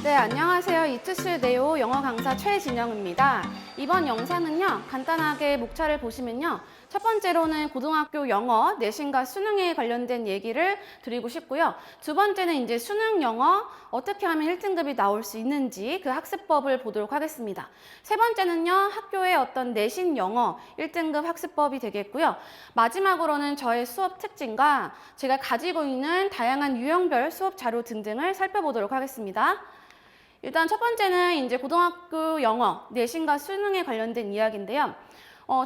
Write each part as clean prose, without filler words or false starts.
네, 안녕하세요. 이투스 네오 영어 강사 최진영입니다. 이번 영상은요, 간단하게 목차를 보시면요. 첫 번째로는 고등학교 영어, 내신과 수능에 관련된 얘기를 드리고 싶고요. 두 번째는 이제 수능 영어 어떻게 하면 1등급이 나올 수 있는지 그 학습법을 보도록 하겠습니다. 세 번째는요, 학교의 어떤 내신 영어 1등급 학습법이 되겠고요. 마지막으로는 저의 수업 특징과 제가 가지고 있는 다양한 유형별 수업 자료 등등을 살펴보도록 하겠습니다. 일단 첫 번째는 이제 고등학교 영어, 내신과 수능에 관련된 이야기인데요.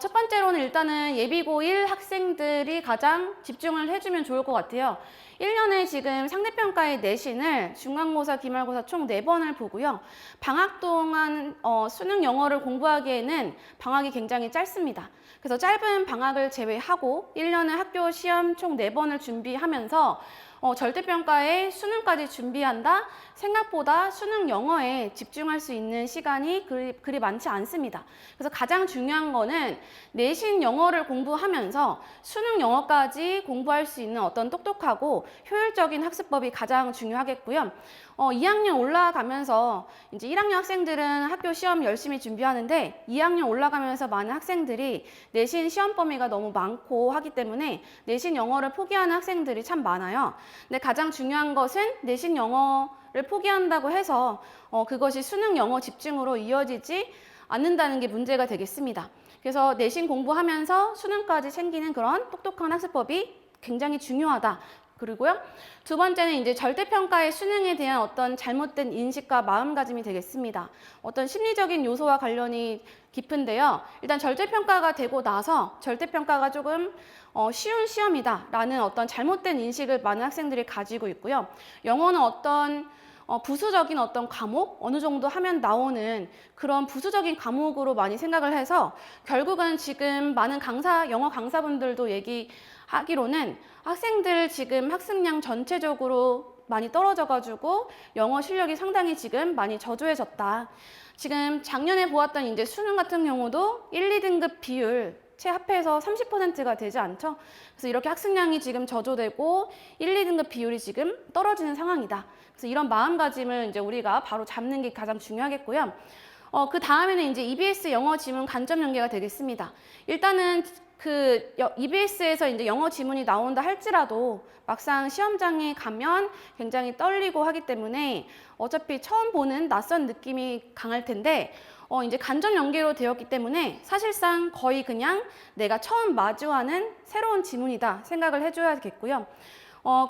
첫 번째로는 일단은 예비고 1 학생들이 가장 집중을 해주면 좋을 것 같아요. 1년에 지금 상대평가의 내신을 중간고사, 기말고사 총 4번을 보고요. 방학 동안 수능 영어를 공부하기에는 방학이 굉장히 짧습니다. 그래서 짧은 방학을 제외하고 1년에 학교 시험 총 4번을 준비하면서 절대평가에 수능까지 준비한다? 생각보다 수능 영어에 집중할 수 있는 시간이 그리 많지 않습니다. 그래서 가장 중요한 거는 내신 영어를 공부하면서 수능 영어까지 공부할 수 있는 어떤 똑똑하고 효율적인 학습법이 가장 중요하겠고요. 2학년 올라가면서 이제 1학년 학생들은 학교 시험 열심히 준비하는데 2학년 올라가면서 많은 학생들이 내신 시험 범위가 너무 많고 하기 때문에 내신 영어를 포기하는 학생들이 참 많아요. 근데 가장 중요한 것은 내신 영어를 포기한다고 해서 그것이 수능 영어 집중으로 이어지지 않는다는 게 문제가 되겠습니다. 그래서 내신 공부하면서 수능까지 챙기는 그런 똑똑한 학습법이 굉장히 중요하다. 그리고요. 두 번째는 이제 절대평가의 수능에 대한 어떤 잘못된 인식과 마음가짐이 되겠습니다. 어떤 심리적인 요소와 관련이 깊은데요. 일단 절대평가가 되고 나서 절대평가가 조금 쉬운 시험이다라는 어떤 잘못된 인식을 많은 학생들이 가지고 있고요. 영어는 어떤 부수적인 어떤 과목, 어느 정도 하면 나오는 그런 부수적인 과목으로 많이 생각을 해서 결국은 지금 많은 영어 강사분들도 얘기하기로는 학생들 지금 학습량 전체적으로 많이 떨어져가지고 영어 실력이 상당히 지금 많이 저조해졌다. 지금 작년에 보았던 이제 수능 같은 경우도 1, 2등급 비율 채 합해서 30%가 되지 않죠? 그래서 이렇게 학습량이 지금 저조되고 1, 2등급 비율이 지금 떨어지는 상황이다. 그래서 이런 마음가짐을 이제 우리가 바로 잡는 게 가장 중요하겠고요. 그 다음에는 이제 EBS 영어 지문 간접 연계가 되겠습니다. 일단은 EBS에서 이제 영어 지문이 나온다 할지라도 막상 시험장에 가면 굉장히 떨리고 하기 때문에 어차피 처음 보는 낯선 느낌이 강할 텐데 이제 간접 연계로 되었기 때문에 사실상 거의 그냥 내가 처음 마주하는 새로운 지문이다 생각을 해줘야겠고요.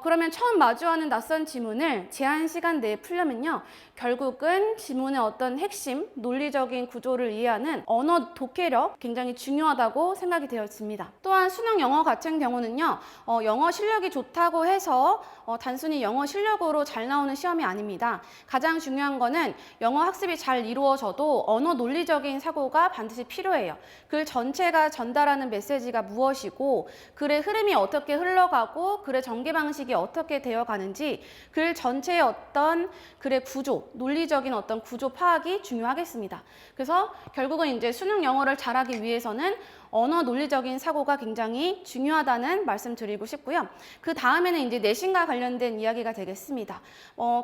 그러면 처음 마주하는 낯선 지문을 제한 시간 내에 풀려면요. 결국은 지문의 어떤 핵심, 논리적인 구조를 이해하는 언어 독해력 굉장히 중요하다고 생각이 되었습니다. 또한 수능 영어 같은 경우는요. 영어 실력이 좋다고 해서 단순히 영어 실력으로 잘 나오는 시험이 아닙니다. 가장 중요한 거는 영어 학습이 잘 이루어져도 언어 논리적인 사고가 반드시 필요해요. 글 전체가 전달하는 메시지가 무엇이고 글의 흐름이 어떻게 흘러가고 글의 전개 방식이 어떻게 되어 가는지 글 전체의 어떤 글의 구조, 논리적인 어떤 구조 파악이 중요하겠습니다. 그래서 결국은 이제 수능 영어를 잘하기 위해서는 언어 논리적인 사고가 굉장히 중요하다는 말씀 드리고 싶고요. 그 다음에는 이제 내신과 관련된 이야기가 되겠습니다.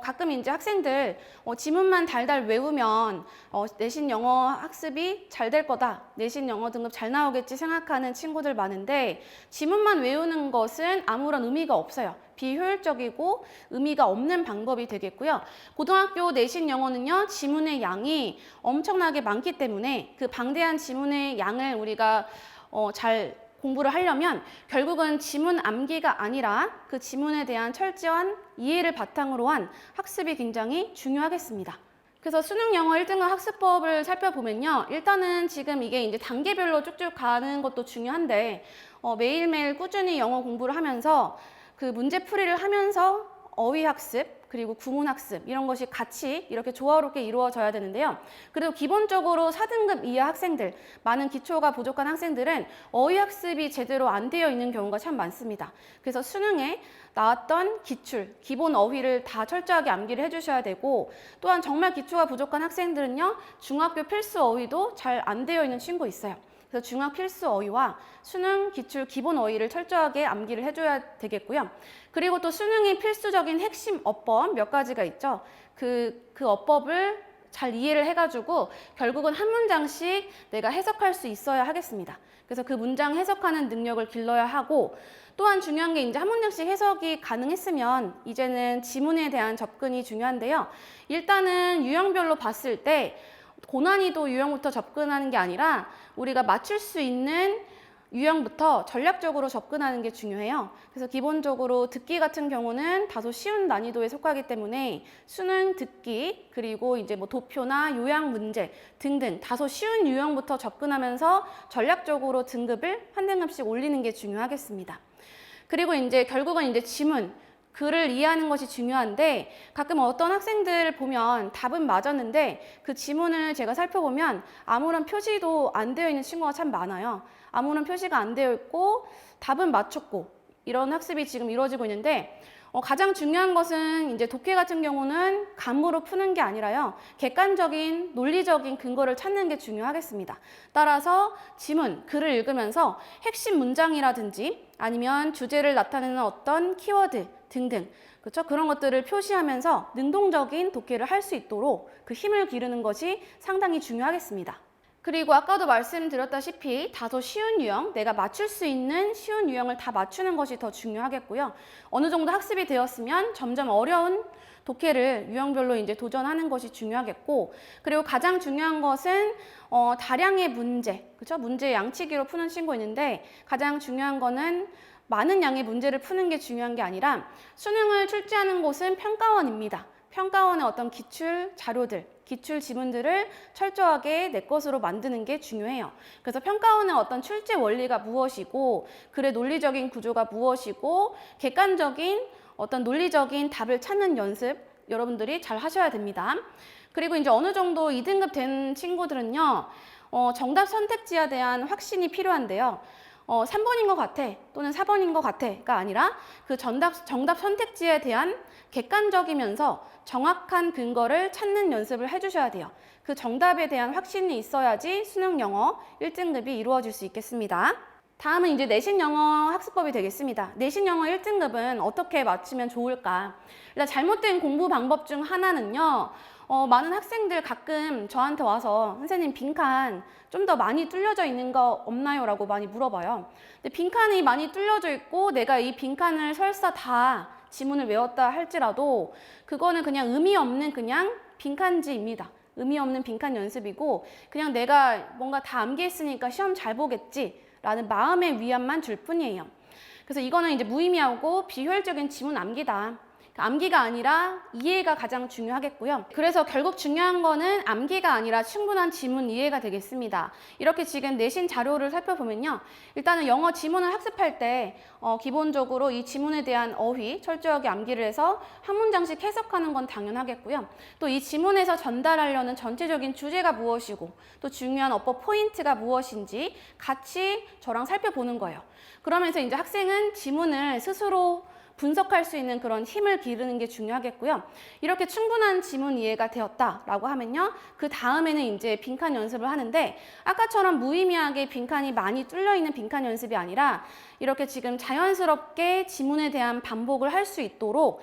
가끔 이제 학생들 지문만 달달 외우면 내신 영어 학습이 잘 될 거다. 내신 영어 등급 잘 나오겠지 생각하는 친구들 많은데 지문만 외우는 것은 아무런 의미가 없어요. 비효율적이고 의미가 없는 방법이 되겠고요. 고등학교 내신 영어는요, 지문의 양이 엄청나게 많기 때문에 그 방대한 지문의 양을 우리가 잘 공부를 하려면 결국은 지문 암기가 아니라 그 지문에 대한 철저한 이해를 바탕으로 한 학습이 굉장히 중요하겠습니다. 그래서 수능 영어 1등급 학습법을 살펴보면요. 일단은 지금 이게 이제 단계별로 쭉쭉 가는 것도 중요한데 매일매일 꾸준히 영어 공부를 하면서 그 문제풀이를 하면서 어휘 학습, 그리고 구문 학습 이런 것이 같이 이렇게 조화롭게 이루어져야 되는데요. 그리고 기본적으로 4등급 이하 학생들, 많은 기초가 부족한 학생들은 어휘 학습이 제대로 안 되어 있는 경우가 참 많습니다. 그래서 수능에 나왔던 기출, 기본 어휘를 다 철저하게 암기를 해주셔야 되고 또한 정말 기초가 부족한 학생들은요. 중학교 필수 어휘도 잘 안 되어 있는 친구 있어요. 그래서 중학 필수 어휘와 수능 기출 기본 어휘를 철저하게 암기를 해줘야 되겠고요. 그리고 또 수능의 필수적인 핵심 어법 몇 가지가 있죠. 그 어법을 잘 이해를 해가지고 결국은 한 문장씩 내가 해석할 수 있어야 하겠습니다. 그래서 그 문장 해석하는 능력을 길러야 하고, 또한 중요한 게 이제 한 문장씩 해석이 가능했으면 이제는 지문에 대한 접근이 중요한데요. 일단은 유형별로 봤을 때 고난이도 유형부터 접근하는 게 아니라 우리가 맞출 수 있는 유형부터 전략적으로 접근하는 게 중요해요. 그래서 기본적으로 듣기 같은 경우는 다소 쉬운 난이도에 속하기 때문에 수능 듣기, 그리고 이제 뭐 도표나 요약 문제 등등 다소 쉬운 유형부터 접근하면서 전략적으로 등급을 한 등급씩 올리는 게 중요하겠습니다. 그리고 이제 결국은 이제 지문, 글을 이해하는 것이 중요한데, 가끔 어떤 학생들 보면 답은 맞았는데 그 지문을 제가 살펴보면 아무런 표시도 안 되어 있는 친구가 참 많아요. 아무런 표시가 안 되어 있고 답은 맞췄고, 이런 학습이 지금 이루어지고 있는데, 가장 중요한 것은 이제 독해 같은 경우는 감으로 푸는 게 아니라요, 객관적인 논리적인 근거를 찾는 게 중요하겠습니다. 따라서 지문, 글을 읽으면서 핵심 문장이라든지 아니면 주제를 나타내는 어떤 키워드 등등, 그렇죠? 그런 것들을 표시하면서 능동적인 독해를 할 수 있도록 그 힘을 기르는 것이 상당히 중요하겠습니다. 그리고 아까도 말씀드렸다시피 다소 쉬운 유형, 내가 맞출 수 있는 쉬운 유형을 다 맞추는 것이 더 중요하겠고요. 어느 정도 학습이 되었으면 점점 어려운 독해를 유형별로 이제 도전하는 것이 중요하겠고, 그리고 가장 중요한 것은 다량의 문제, 그렇죠? 문제 양치기로 푸는 친구 있는데, 가장 중요한 거는 많은 양의 문제를 푸는 게 중요한 게 아니라 수능을 출제하는 곳은 평가원입니다. 평가원의 어떤 기출 자료들, 기출 지문들을 철저하게 내 것으로 만드는 게 중요해요. 그래서 평가원의 어떤 출제 원리가 무엇이고, 글의 논리적인 구조가 무엇이고, 객관적인 어떤 논리적인 답을 찾는 연습 여러분들이 잘 하셔야 됩니다. 그리고 이제 어느 정도 2등급 된 친구들은요, 정답 선택지에 대한 확신이 필요한데요. 3번인 것 같아 또는 4번인 것 같아가 아니라 그 정답 선택지에 대한 객관적이면서 정확한 근거를 찾는 연습을 해주셔야 돼요. 그 정답에 대한 확신이 있어야지 수능 영어 1등급이 이루어질 수 있겠습니다. 다음은 이제 내신 영어 학습법이 되겠습니다. 내신 영어 1등급은 어떻게 맞추면 좋을까? 일단 잘못된 공부 방법 중 하나는요, 많은 학생들 가끔 저한테 와서 선생님 빈칸 좀 더 많이 뚫려져 있는 거 없나요? 라고 많이 물어봐요. 근데 빈칸이 많이 뚫려져 있고 내가 이 빈칸을 설사 다 지문을 외웠다 할지라도 그거는 그냥 의미 없는 그냥 빈칸지입니다. 의미 없는 빈칸 연습이고, 그냥 내가 뭔가 다 암기했으니까 시험 잘 보겠지 라는 마음의 위안만 줄 뿐이에요. 그래서 이거는 이제 무의미하고 비효율적인 지문 암기다. 암기가 아니라 이해가 가장 중요하겠고요. 그래서 결국 중요한 거는 암기가 아니라 충분한 지문 이해가 되겠습니다. 이렇게 지금 내신 자료를 살펴보면요, 일단은 영어 지문을 학습할 때 기본적으로 이 지문에 대한 어휘 철저하게 암기를 해서 한 문장씩 해석하는 건 당연하겠고요. 또 이 지문에서 전달하려는 전체적인 주제가 무엇이고 또 중요한 어법 포인트가 무엇인지 같이 저랑 살펴보는 거예요. 그러면서 이제 학생은 지문을 스스로 분석할 수 있는 그런 힘을 기르는 게 중요하겠고요. 이렇게 충분한 지문 이해가 되었다라고 하면요, 그 다음에는 이제 빈칸 연습을 하는데, 아까처럼 무의미하게 빈칸이 많이 뚫려 있는 빈칸 연습이 아니라 이렇게 지금 자연스럽게 지문에 대한 반복을 할 수 있도록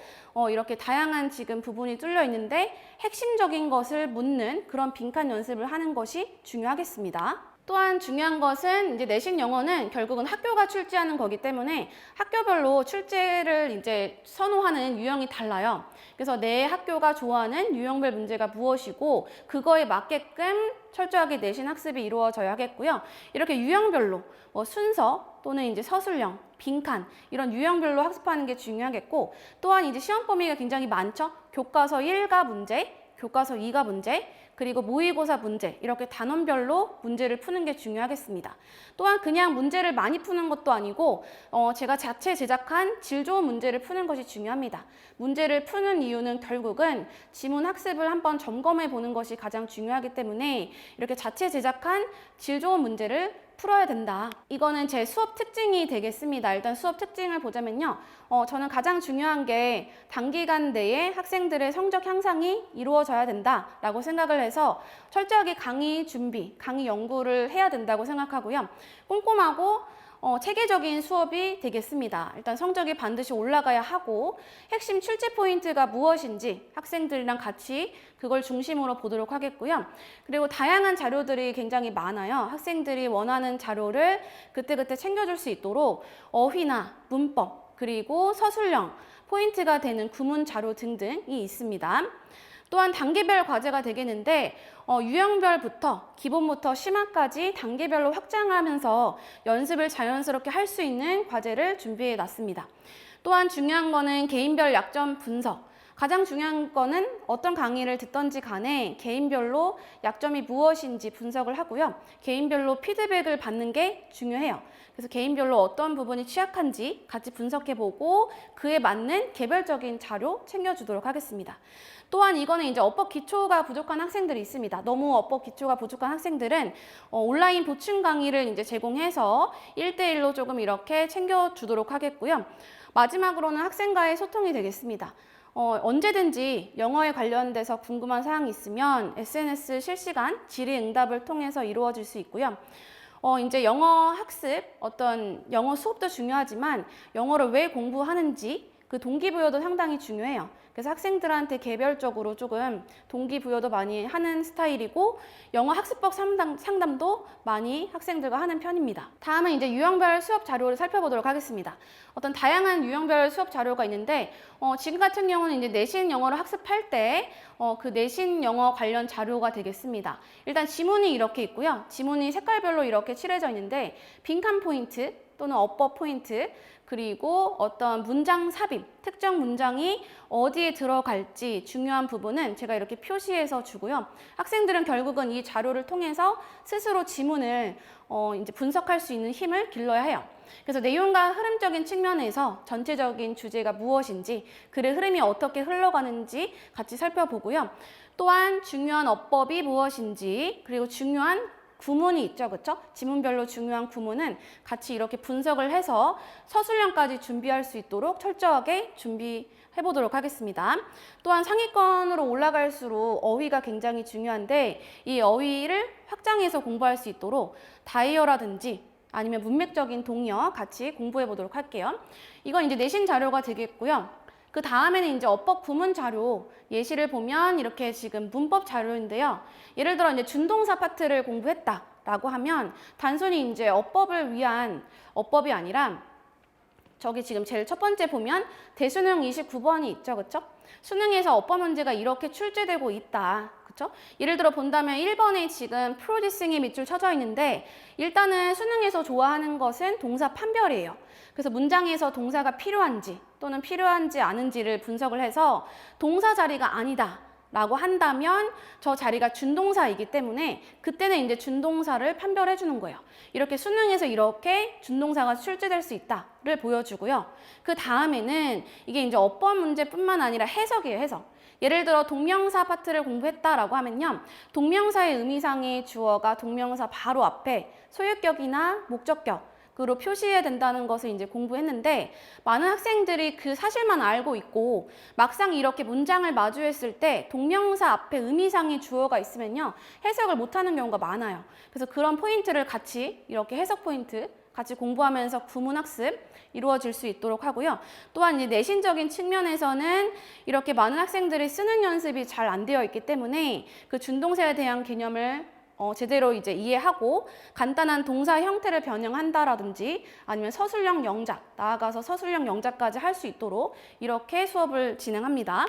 이렇게 다양한 지금 부분이 뚫려 있는데 핵심적인 것을 묻는 그런 빈칸 연습을 하는 것이 중요하겠습니다. 또한 중요한 것은 이제 내신 영어는 결국은 학교가 출제하는 거기 때문에 학교별로 출제를 이제 선호하는 유형이 달라요. 그래서 내 학교가 좋아하는 유형별 문제가 무엇이고 그거에 맞게끔 철저하게 내신 학습이 이루어져야 하겠고요. 이렇게 유형별로 순서 또는 이제 서술형, 빈칸 이런 유형별로 학습하는 게 중요하겠고, 또한 이제 시험 범위가 굉장히 많죠. 교과서 1가 문제, 교과서 2가 문제, 그리고 모의고사 문제, 이렇게 단원별로 문제를 푸는 게 중요하겠습니다. 또한 그냥 문제를 많이 푸는 것도 아니고 제가 자체 제작한 질 좋은 문제를 푸는 것이 중요합니다. 문제를 푸는 이유는 결국은 지문 학습을 한번 점검해 보는 것이 가장 중요하기 때문에 이렇게 자체 제작한 질 좋은 문제를 풀어야 된다. 이거는 제 수업 특징이 되겠습니다. 일단 수업 특징을 보자면요. 저는 가장 중요한 게 단기간 내에 학생들의 성적 향상이 이루어져야 된다라고 생각을 해서 철저하게 강의 준비, 강의 연구를 해야 된다고 생각하고요. 꼼꼼하고 체계적인 수업이 되겠습니다. 일단 성적이 반드시 올라가야 하고 핵심 출제 포인트가 무엇인지 학생들이랑 같이 그걸 중심으로 보도록 하겠고요. 그리고 다양한 자료들이 굉장히 많아요. 학생들이 원하는 자료를 그때그때 챙겨줄 수 있도록 어휘나 문법, 그리고 서술형, 포인트가 되는 구문 자료 등등이 있습니다. 또한 단계별 과제가 되겠는데 유형별부터 기본부터 심화까지 단계별로 확장하면서 연습을 자연스럽게 할 수 있는 과제를 준비해 놨습니다. 또한 중요한 거는 개인별 약점 분석. 가장 중요한 거는 어떤 강의를 듣던지 간에 개인별로 약점이 무엇인지 분석을 하고요. 개인별로 피드백을 받는 게 중요해요. 그래서 개인별로 어떤 부분이 취약한지 같이 분석해보고 그에 맞는 개별적인 자료 챙겨주도록 하겠습니다. 또한 이거는 이제 어법 기초가 부족한 학생들이 있습니다. 너무 어법 기초가 부족한 학생들은 온라인 보충 강의를 이제 제공해서 1대1로 조금 이렇게 챙겨주도록 하겠고요. 마지막으로는 학생과의 소통이 되겠습니다. 언제든지 영어에 관련돼서 궁금한 사항이 있으면 SNS 실시간 질의응답을 통해서 이루어질 수 있고요. 이제 영어 학습, 어떤 영어 수업도 중요하지만 영어를 왜 공부하는지 그 동기부여도 상당히 중요해요. 그래서 학생들한테 개별적으로 조금 동기부여도 많이 하는 스타일이고 영어 학습법 상담도 많이 학생들과 하는 편입니다. 다음은 이제 유형별 수업 자료를 살펴보도록 하겠습니다. 어떤 다양한 유형별 수업 자료가 있는데 지금 같은 경우는 이제 내신 영어를 학습할 때 그 내신 영어 관련 자료가 되겠습니다. 일단 지문이 이렇게 있고요. 지문이 색깔별로 이렇게 칠해져 있는데 빈칸 포인트 또는 어법 포인트, 그리고 어떤 문장 삽입, 특정 문장이 어디에 들어갈지 중요한 부분은 제가 이렇게 표시해서 주고요. 학생들은 결국은 이 자료를 통해서 스스로 지문을 이제 분석할 수 있는 힘을 길러야 해요. 그래서 내용과 흐름적인 측면에서 전체적인 주제가 무엇인지, 글의 흐름이 어떻게 흘러가는지 같이 살펴보고요. 또한 중요한 어법이 무엇인지, 그리고 중요한 구문이 있죠, 그렇죠? 지문별로 중요한 구문은 같이 이렇게 분석을 해서 서술형까지 준비할 수 있도록 철저하게 준비해 보도록 하겠습니다. 또한 상위권으로 올라갈수록 어휘가 굉장히 중요한데 이 어휘를 확장해서 공부할 수 있도록 다이어라든지 아니면 문맥적인 동의어 같이 공부해 보도록 할게요. 이건 이제 내신 자료가 되겠고요. 그 다음에는 이제 어법 구문 자료, 예시를 보면 이렇게 지금 문법 자료인데요. 예를 들어 이제 준동사 파트를 공부했다라고 하면 단순히 이제 어법을 위한 어법이 아니라 저기 지금 제일 첫 번째 보면 대수능 29번이 있죠, 그렇죠? 수능에서 어법 문제가 이렇게 출제되고 있다. 그렇죠? 예를 들어 본다면 1번에 지금 프로디싱이 밑줄 쳐져 있는데 일단은 수능에서 좋아하는 것은 동사 판별이에요. 그래서 문장에서 동사가 필요한지 또는 필요한지 않은지를 분석을 해서 동사 자리가 아니다 라고 한다면 저 자리가 준동사이기 때문에 그때는 이제 준동사를 판별해 주는 거예요. 이렇게 수능에서 이렇게 준동사가 출제될 수 있다를 보여주고요. 그 다음에는 이게 이제 어법 문제뿐만 아니라 해석이에요, 해석. 예를 들어 동명사 파트를 공부했다라고 하면요. 동명사의 의미상의 주어가 동명사 바로 앞에 소유격이나 목적격으로 표시해야 된다는 것을 이제 공부했는데 많은 학생들이 그 사실만 알고 있고 막상 이렇게 문장을 마주했을 때 동명사 앞에 의미상의 주어가 있으면요. 해석을 못하는 경우가 많아요. 그래서 그런 포인트를 같이 이렇게 해석 포인트 같이 공부하면서 구문학습 이루어질 수 있도록 하고요. 또한 이제 내신적인 측면에서는 이렇게 많은 학생들이 쓰는 연습이 잘 안 되어 있기 때문에 그 준동사에 대한 개념을 제대로 이제 이해하고 간단한 동사 형태를 변형한다라든지 아니면 서술형 영작, 나아가서 서술형 영작까지 할 수 있도록 이렇게 수업을 진행합니다.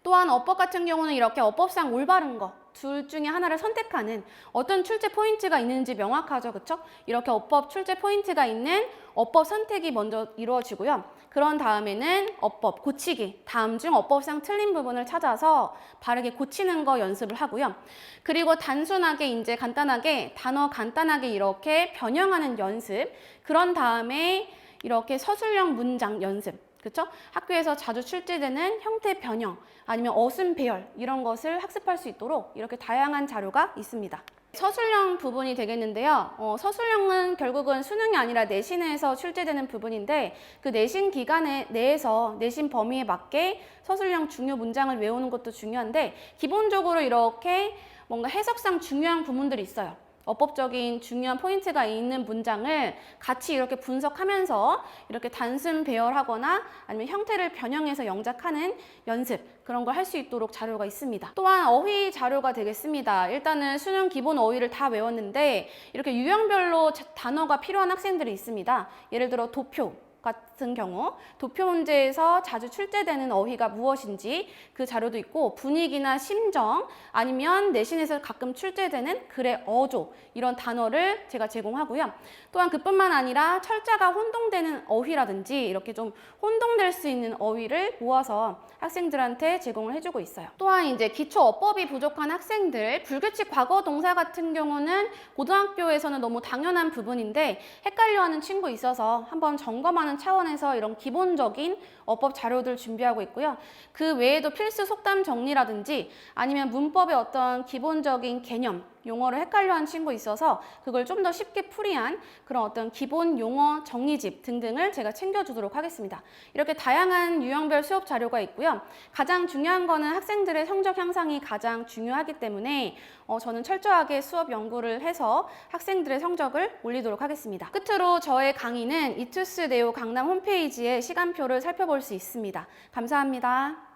또한 어법 같은 경우는 이렇게 어법상 올바른 거 둘 중에 하나를 선택하는 어떤 출제 포인트가 있는지 명확하죠, 그렇죠? 이렇게 어법 출제 포인트가 있는 어법 선택이 먼저 이루어지고요. 그런 다음에는 어법 고치기, 다음 중 어법상 틀린 부분을 찾아서 바르게 고치는 거 연습을 하고요. 그리고 단순하게 이제 간단하게 단어 간단하게 이렇게 변형하는 연습, 그런 다음에 이렇게 서술형 문장 연습. 그렇죠? 학교에서 자주 출제되는 형태 변형 아니면 어순 배열 이런 것을 학습할 수 있도록 이렇게 다양한 자료가 있습니다. 서술형 부분이 되겠는데요. 서술형은 결국은 수능이 아니라 내신에서 출제되는 부분인데 그 내신 기간에 내에서 내신 범위에 맞게 서술형 중요 문장을 외우는 것도 중요한데 기본적으로 이렇게 뭔가 해석상 중요한 부분들이 있어요. 어법적인 중요한 포인트가 있는 문장을 같이 이렇게 분석하면서 이렇게 단순 배열하거나 아니면 형태를 변형해서 영작하는 연습, 그런 걸 할 수 있도록 자료가 있습니다. 또한 어휘 자료가 되겠습니다. 일단은 수능 기본 어휘를 다 외웠는데 이렇게 유형별로 단어가 필요한 학생들이 있습니다. 예를 들어 도표 같은 경우 도표 문제에서 자주 출제되는 어휘가 무엇인지 그 자료도 있고, 분위기나 심정 아니면 내신에서 가끔 출제되는 글의 어조, 이런 단어를 제가 제공하고요. 또한 그뿐만 아니라 철자가 혼동되는 어휘라든지 이렇게 좀 혼동될 수 있는 어휘를 모아서 학생들한테 제공을 해주고 있어요. 또한 이제 기초 어법이 부족한 학생들, 불규칙 과거 동사 같은 경우는 고등학교에서는 너무 당연한 부분인데 헷갈려하는 친구 있어서 한번 점검하는 차원에서 이런 기본적인 어법 자료들 준비하고 있고요. 그 외에도 필수 속담 정리라든지 아니면 문법의 어떤 기본적인 개념, 용어를 헷갈려하는 친구 있어서 그걸 좀 더 쉽게 풀이한 그런 어떤 기본 용어 정리집 등등을 제가 챙겨주도록 하겠습니다. 이렇게 다양한 유형별 수업 자료가 있고요. 가장 중요한 거는 학생들의 성적 향상이 가장 중요하기 때문에 저는 철저하게 수업 연구를 해서 학생들의 성적을 올리도록 하겠습니다. 끝으로 저의 강의는 이투스 네오 강남 홈페이지에 시간표를 살펴볼 수 있습니다. 감사합니다.